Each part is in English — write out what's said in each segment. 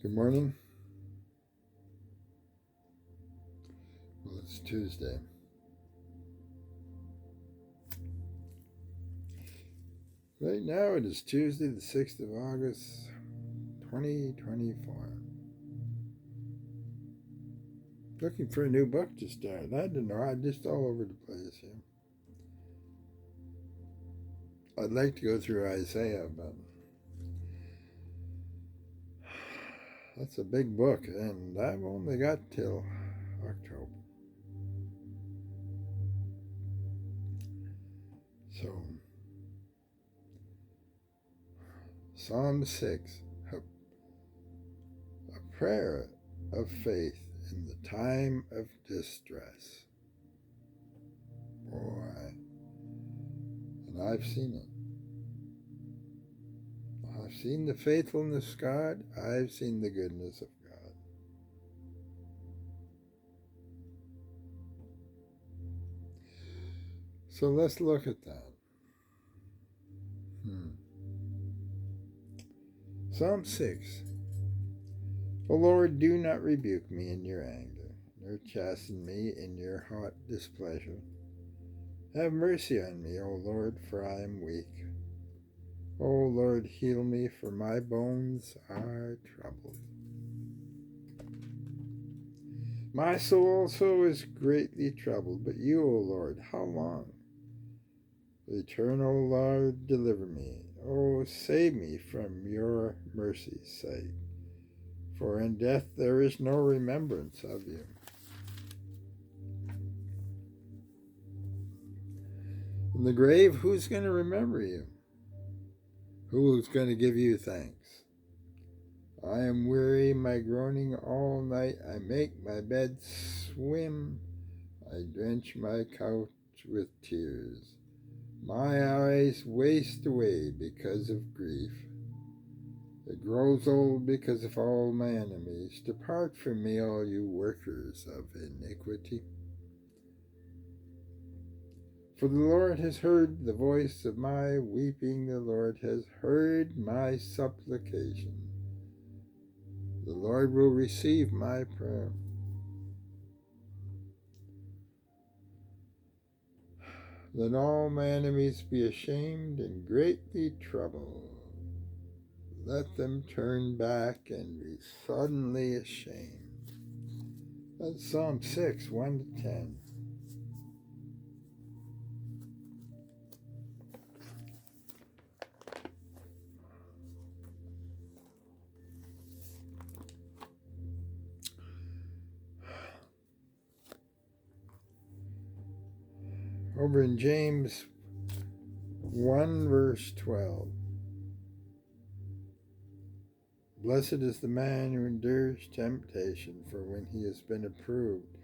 Good morning. Well, it's Tuesday. Right now it is Tuesday, the 6th of August, 2024. Looking for a new book to start. I don't know, I'm just all over the place here. I'd like to go through Isaiah, but that's a big book, and I've only got till October. So, Psalm 6, a prayer of faith in the time of distress. Boy, and I've seen it. I've seen the faithfulness of God. I've seen the goodness of God. So let's look at that. Psalm 6. O Lord, do not rebuke me in your anger, nor chasten me in your hot displeasure. Have mercy on me, O Lord, for I am weak. O Lord, heal me, for my bones are troubled. My soul also is greatly troubled, but you, O Lord, how long? Return, O Lord, deliver me. O save me from your mercy's sake. For in death there is no remembrance of you. In the grave, who's going to remember you? Who's going to give you thanks? I am weary, my groaning all night. I make my bed swim. I drench my couch with tears. My eyes waste away because of grief. It grows old because of all my enemies. Depart from me, all you workers of iniquity. For the Lord has heard the voice of my weeping. The Lord has heard my supplication. The Lord will receive my prayer. Let all my enemies be ashamed and greatly troubled. Let them turn back and be suddenly ashamed. That's Psalm 6, 1 to 10. Over in James 1 verse 12. Blessed is the man who endures temptation, for when he has been approved,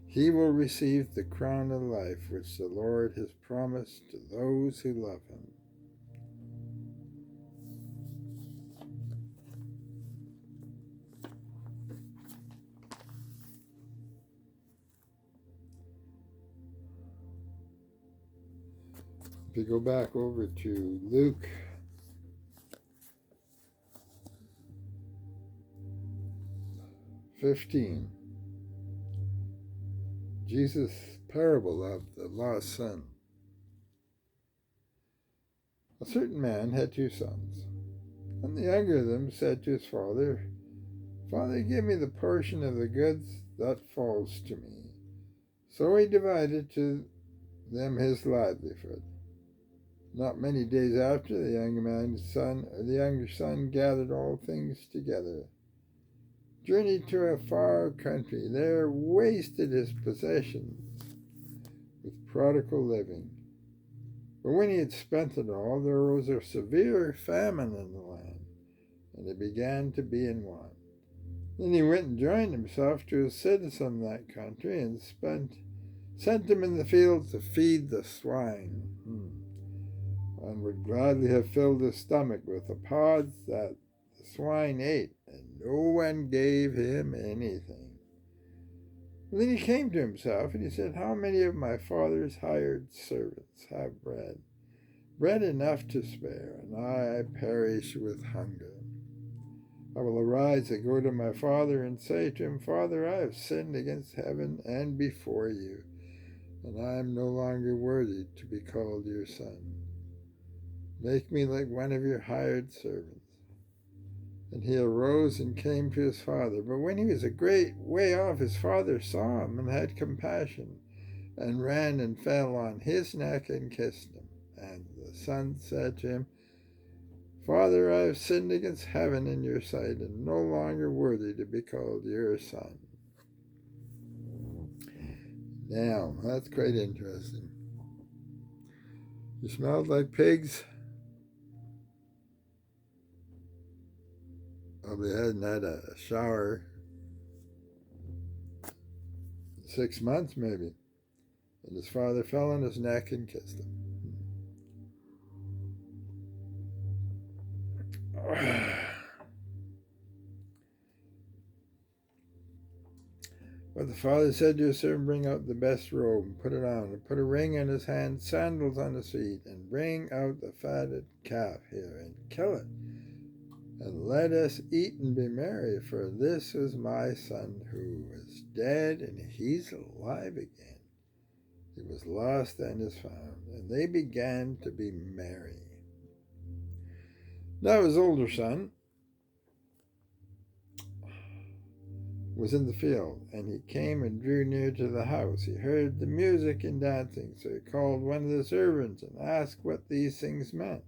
he will receive the crown of life which the Lord has promised to those who love him. If you go back over to Luke 15, Jesus' parable of the lost son. A certain man had 2 sons, and the younger of them said to his father, Father, give me the portion of the goods that falls to me. So he divided to them his livelihood. Not many days after, the younger son gathered all things together, journeyed to a far country, there wasted his possessions with prodigal living. But when he had spent it all, there arose a severe famine in the land, and he began to be in want. Then he went and joined himself to a citizen of that country, and sent him in the field to feed the swine, and would gladly have filled his stomach with the pods that the swine ate, and no one gave him anything. Then he came to himself, and he said, How many of my father's hired servants have bread enough to spare, and I perish with hunger? I will arise and go to my father and say to him, Father, I have sinned against heaven and before you, and I am no longer worthy to be called your son. Make me like one of your hired servants. And he arose and came to his father. But when he was a great way off, his father saw him and had compassion, and ran and fell on his neck and kissed him. And the son said to him, Father, I have sinned against heaven and your sight, and no longer worthy to be called your son. Now, that's quite interesting. You smelled like pigs? Probably hadn't had a shower in 6 months, maybe. And his father fell on his neck and kissed him. But the father said to his servant, Bring out the best robe and put it on, and put a ring in his hand, sandals on his feet, and bring out the fatted calf here, and kill it. And let us eat and be merry, for this is my son who was dead, and he's alive again. He was lost and is found. And they began to be merry. Now his older son was in the field, and he came and drew near to the house. He heard the music and dancing, so he called one of the servants and asked what these things meant.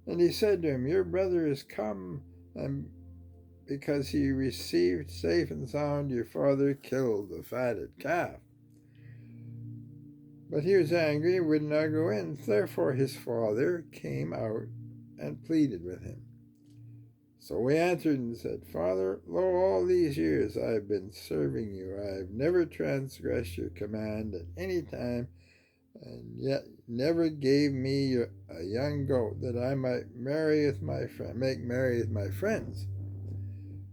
And he said to him, Your brother is come, and because he received safe and sound, your father killed the fatted calf. But he was angry and would not go in. Therefore his father came out and pleaded with him. So he answered and said, Father, lo, all these years I have been serving you. I have never transgressed your command at any time, and yet never gave me a young goat that I might make merry with my friends.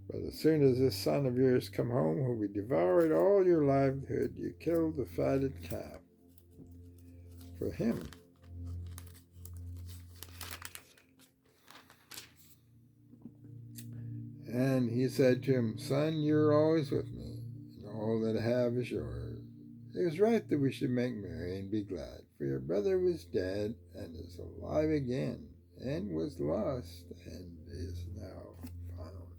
But as soon as this son of yours come home, who we devoured all your livelihood, you killed the fatted calf for him. And he said to him, Son, you're always with me, and all that I have is yours. It was right that we should make merry and be glad, for your brother was dead and is alive again, and was lost and is now found.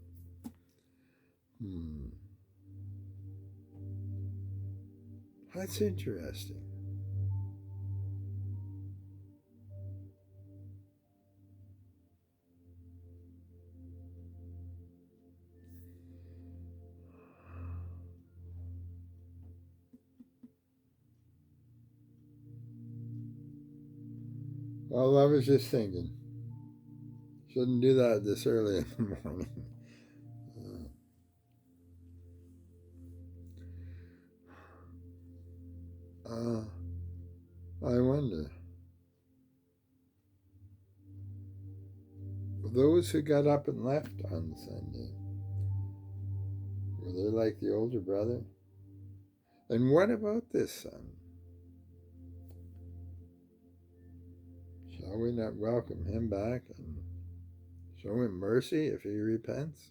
That's interesting. Well, I was just thinking, shouldn't do that this early in the morning. I wonder, those who got up and left on Sunday, were they like the older brother? And what about this son? Shall we not welcome him back and show him mercy if he repents?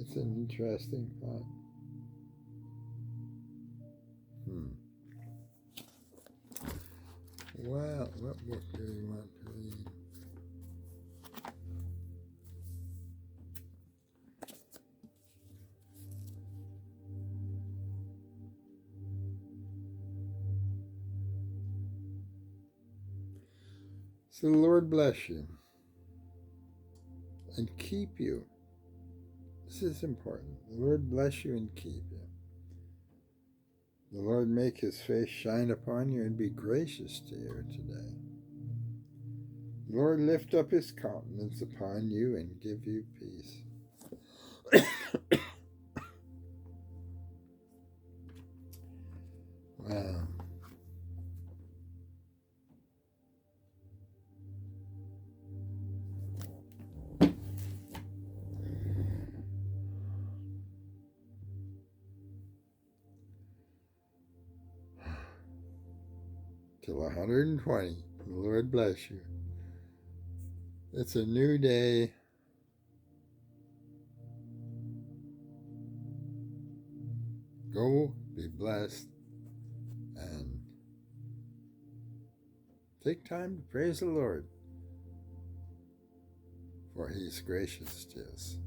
It's an interesting thought. Well, what book do you want to read? So the Lord bless you and keep you. This is important. The Lord bless you and keep you. The Lord make his face shine upon you and be gracious to you today. The Lord lift up his countenance upon you and give you peace. Wow. Till 120. The Lord bless you. It's a new day. Go be blessed and take time to praise the Lord, for He's gracious to us.